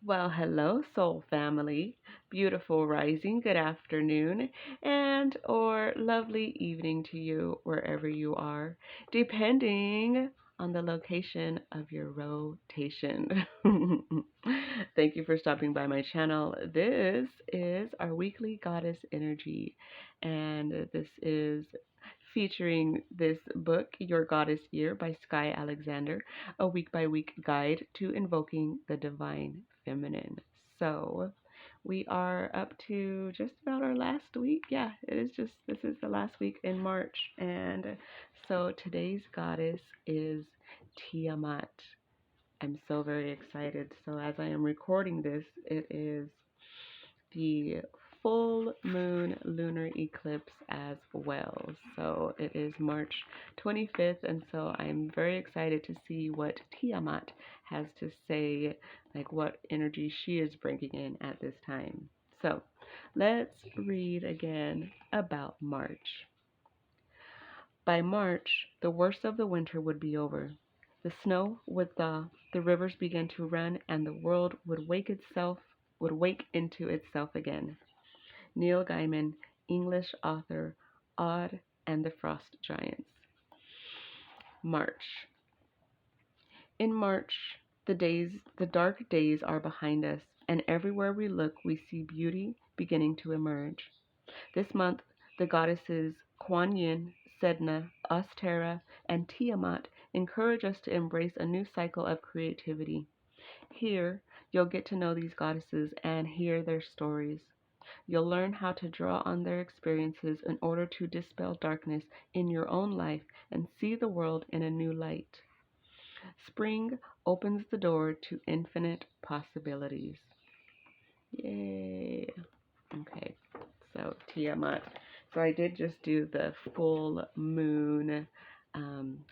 Well, hello, soul family. Beautiful rising, good afternoon, and or lovely evening to you wherever you are, depending on the location of your rotation. Thank you for stopping by my channel. This is our weekly goddess energy, and this is featuring this book, Your Goddess Year by Sky Alexander, a week by week guide to invoking the divine feminine. So, we are up to just about our last week. Yeah, this is the last week in March. And so today's goddess is Tiamat. I'm so very excited. So, as I am recording this, it is the full moon lunar eclipse as well. So it is March 25th, and so I'm very excited to see what Tiamat has to say, like what energy she is bringing in at this time. So let's read again about March. By March, the worst of the winter would be over. The snow would thaw, the rivers begin to run, and the world would wake into itself again. Neil Gaiman, English author, Odd and the Frost Giants. March. In March, the dark days are behind us, and everywhere we look, we see beauty beginning to emerge. This month, the goddesses Kuan Yin, Sedna, Ostara, and Tiamat encourage us to embrace a new cycle of creativity. Here, you'll get to know these goddesses and hear their stories. You'll learn how to draw on their experiences in order to dispel darkness in your own life and see the world in a new light. Spring opens the door to infinite possibilities. Yay! Okay, so Tiamat. So I did just do the full moon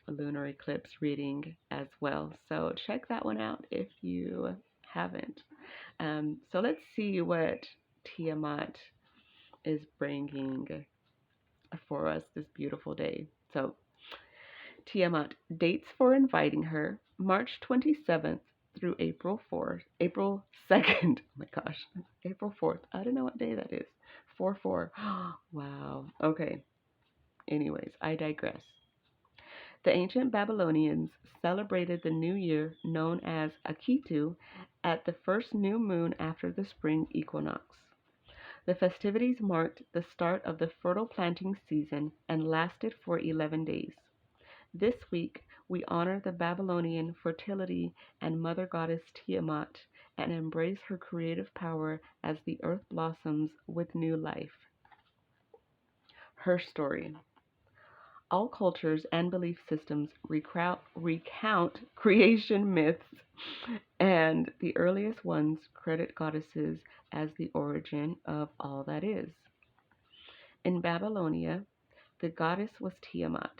lunar eclipse reading as well. So check that one out if you haven't. So let's see what Tiamat is bringing for us this beautiful day. So, Tiamat, dates for inviting her March 27th through April 4th, April 2nd. Oh my gosh, April 4th. I don't know what day that is. 4 4. Wow. Okay. Anyways, I digress. The ancient Babylonians celebrated the new year known as Akitu at the first new moon after the spring equinox. The festivities marked the start of the fertile planting season and lasted for 11 days. This week, we honor the Babylonian fertility and mother goddess Tiamat and embrace her creative power as the earth blossoms with new life. Her story. All cultures and belief systems recount creation myths, and the earliest ones credit goddesses as the origin of all that is. In Babylonia, the goddess was Tiamat.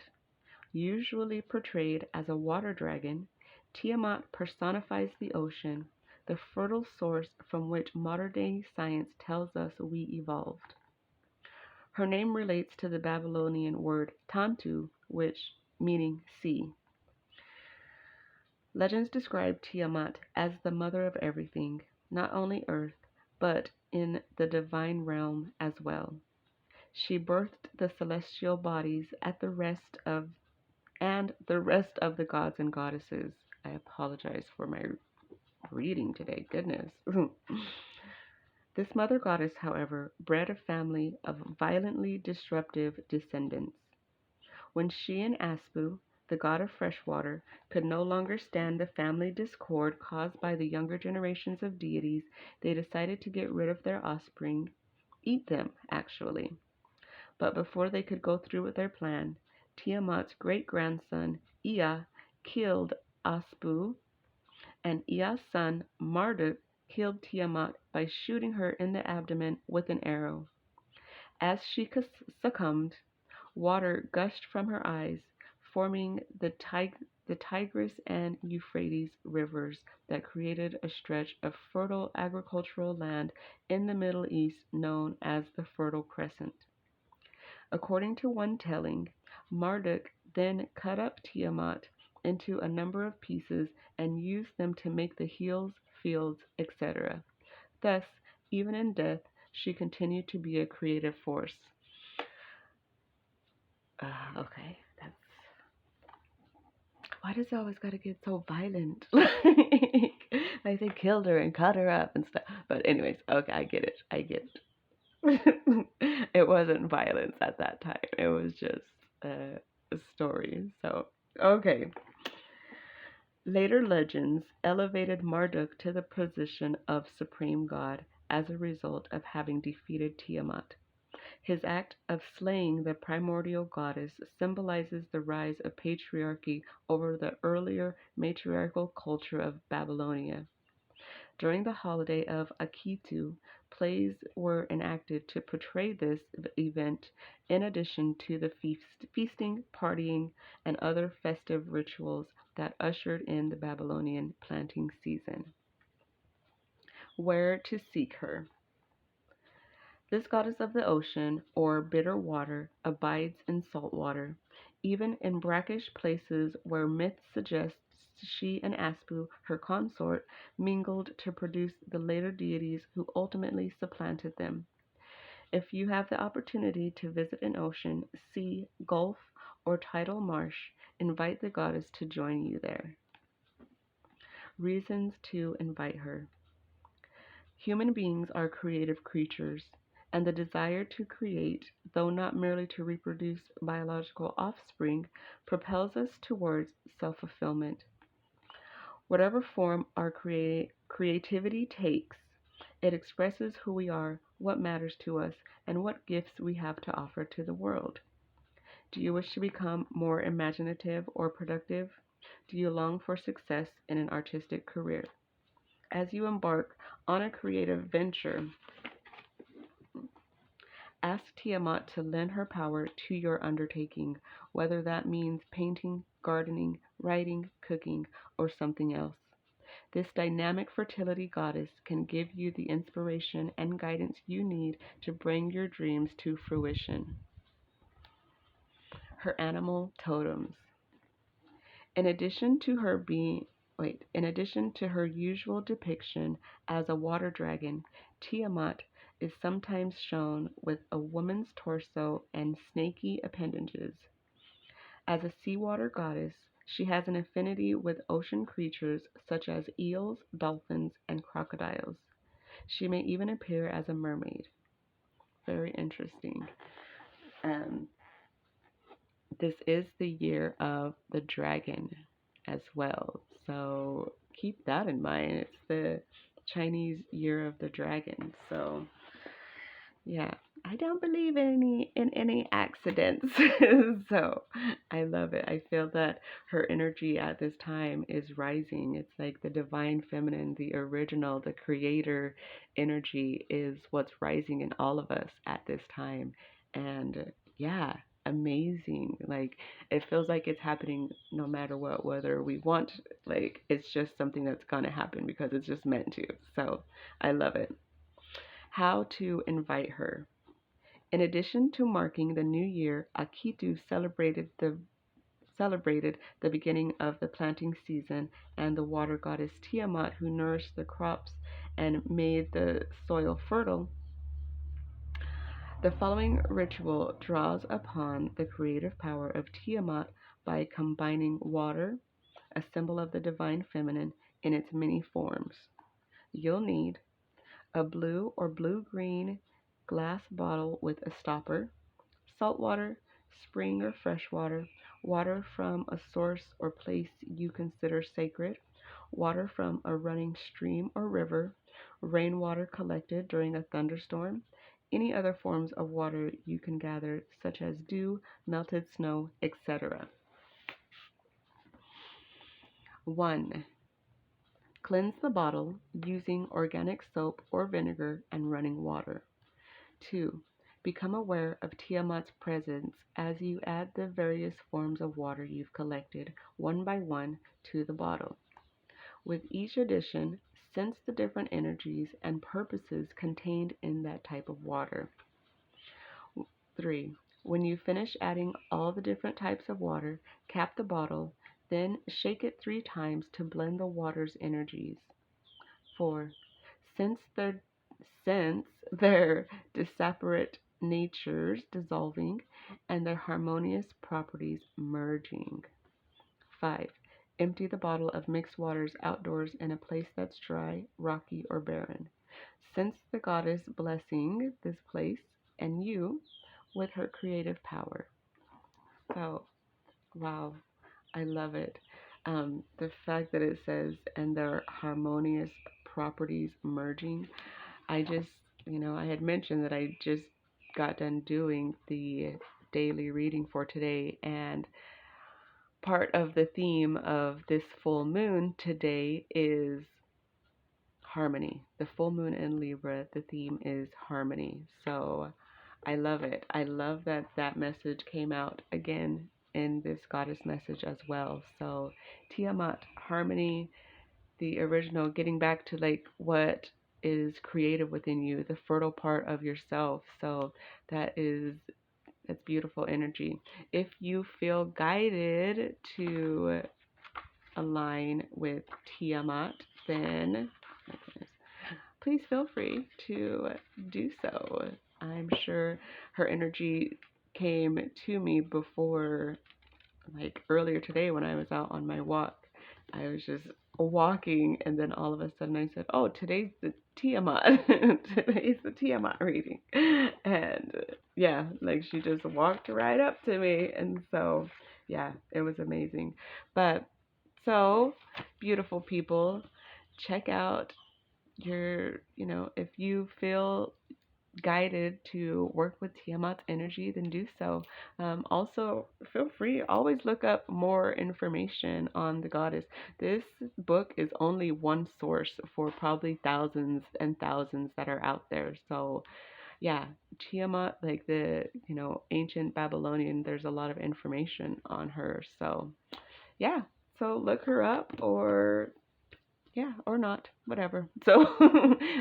Usually portrayed as a water dragon, Tiamat personifies the ocean, the fertile source from which modern day science tells us we evolved. Her name relates to the Babylonian word Tantu, which meaning sea. Legends describe Tiamat as the mother of everything, not only earth, but in the divine realm as well. She birthed the celestial bodies at the rest of the gods and goddesses. I apologize for my reading today, goodness. This mother goddess, however, bred a family of violently disruptive descendants. When she and Aspu, the god of freshwater, could no longer stand the family discord caused by the younger generations of deities, they decided to get rid of their offspring, eat them, actually. But before they could go through with their plan, Tiamat's great-grandson, Ea, killed Aspu, and Ea's son, Marduk, killed Tiamat by shooting her in the abdomen with an arrow. As she succumbed, water gushed from her eyes, forming the Tigris and Euphrates rivers that created a stretch of fertile agricultural land in the Middle East known as the Fertile Crescent. According to one telling, Marduk then cut up Tiamat into a number of pieces and used them to make the heels, fields, etc. Thus, even in death, she continued to be a creative force. Okay, that's why does it always gotta get so violent? Like they killed her and cut her up and stuff. But anyways, okay, I get it. I get it. It wasn't violence at that time. It was just a story. So okay. Later legends elevated Marduk to the position of supreme god as a result of having defeated Tiamat. His act of slaying the primordial goddess symbolizes the rise of patriarchy over the earlier matriarchal culture of Babylonia. During the holiday of Akitu, plays were enacted to portray this event in addition to the feasting, partying, and other festive rituals that ushered in the Babylonian planting season. Where to seek her? This goddess of the ocean, or bitter water, abides in salt water. Even in brackish places where myth suggests she and Aspu, her consort, mingled to produce the later deities who ultimately supplanted them. If you have the opportunity to visit an ocean, sea, gulf, or tidal marsh, invite the goddess to join you there. Reasons to invite her. Human beings are creative creatures, and the desire to create, though not merely to reproduce biological offspring, propels us towards self fulfillment. Whatever form our creativity takes, it expresses who we are, what matters to us, and what gifts we have to offer to the world. Do you wish to become more imaginative or productive? Do you long for success in an artistic career? As you embark on a creative venture, ask Tiamat to lend her power to your undertaking, whether that means painting, gardening, writing, cooking, or something else. This dynamic fertility goddess can give you the inspiration and guidance you need to bring your dreams to fruition. Her animal totems. In addition to her being in addition to her usual depiction as a water dragon, Tiamat is sometimes shown with a woman's torso and snaky appendages. As a seawater goddess, she has an affinity with ocean creatures such as eels, dolphins, and crocodiles. She may even appear as a mermaid. Very interesting. Um, this is the year of the dragon as well. So keep that in mind. It's the Chinese year of the dragon. So yeah, I don't believe in any accidents. So I love it. I feel that her energy at this time is rising. It's like the divine feminine, the original, the creator energy is what's rising in all of us at this time. And yeah, amazing. Like it feels like it's happening no matter what, whether we want, like it's just something that's gonna happen because it's just meant to. So I love it. How to invite her. In addition to marking the new year, Akitu celebrated the beginning of the planting season, and the water goddess Tiamat, who nourished the crops and made the soil fertile. The following ritual draws upon the creative power of Tiamat by combining water, a symbol of the divine feminine, in its many forms. You'll need a blue or blue-green glass bottle with a stopper, salt water, spring or fresh water, water from a source or place you consider sacred, water from a running stream or river, rainwater collected during a thunderstorm, any other forms of water you can gather, such as dew, melted snow, etc. 1. Cleanse the bottle using organic soap or vinegar and running water. 2. Become aware of Tiamat's presence as you add the various forms of water you've collected, one by one, to the bottle. With each addition, sense the different energies and purposes contained in that type of water. 3. When you finish adding all the different types of water, cap the bottle, then shake it 3 times to blend the water's energies. 4. Since their since their disparate natures dissolving and their harmonious properties merging. 5. Empty the bottle of mixed waters outdoors in a place that's dry, rocky, or barren. Since the goddess blessing this place and you with her creative power. So, wow, I love it. The fact that it says, and their harmonious properties merging. I just, I had mentioned that I just got done doing the daily reading for today, and part of the theme of this full moon today is harmony. The full moon in Libra, the theme is harmony. So I love it. I love that that message came out again in this goddess message as well. So Tiamat, harmony, the original, getting back to like what is creative within you, the fertile part of yourself. So that's beautiful energy. If you feel guided to align with Tiamat, then please feel free to do so. I'm sure her energy came to me before, like earlier today when I was out on my walk. I was just walking, and then all of a sudden I said, "Oh, today's the Tiamat. Today's the Tiamat reading." And yeah, like she just walked right up to me, and so yeah, it was amazing. But so beautiful people, check out if you feel guided to work with Tiamat's energy, then do so. Also, feel free, always look up more information on the goddess. This book is only one source for probably thousands and thousands that are out there. So, yeah, Tiamat, like the, ancient Babylonian, there's a lot of information on her. So, yeah, so look her up or yeah, or not, whatever. So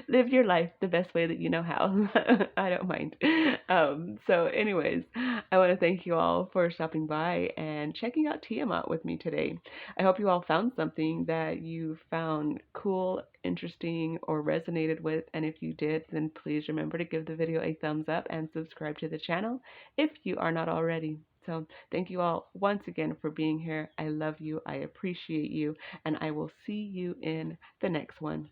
live your life the best way that you know how. I don't mind. So, anyways, I want to thank you all for stopping by and checking out Tiamat with me today. I hope you all found something that you found cool, interesting, or resonated with. And if you did, then please remember to give the video a thumbs up and subscribe to the channel if you are not already. So, thank you all once again for being here. I love you. I appreciate you. And I will see you in the next one.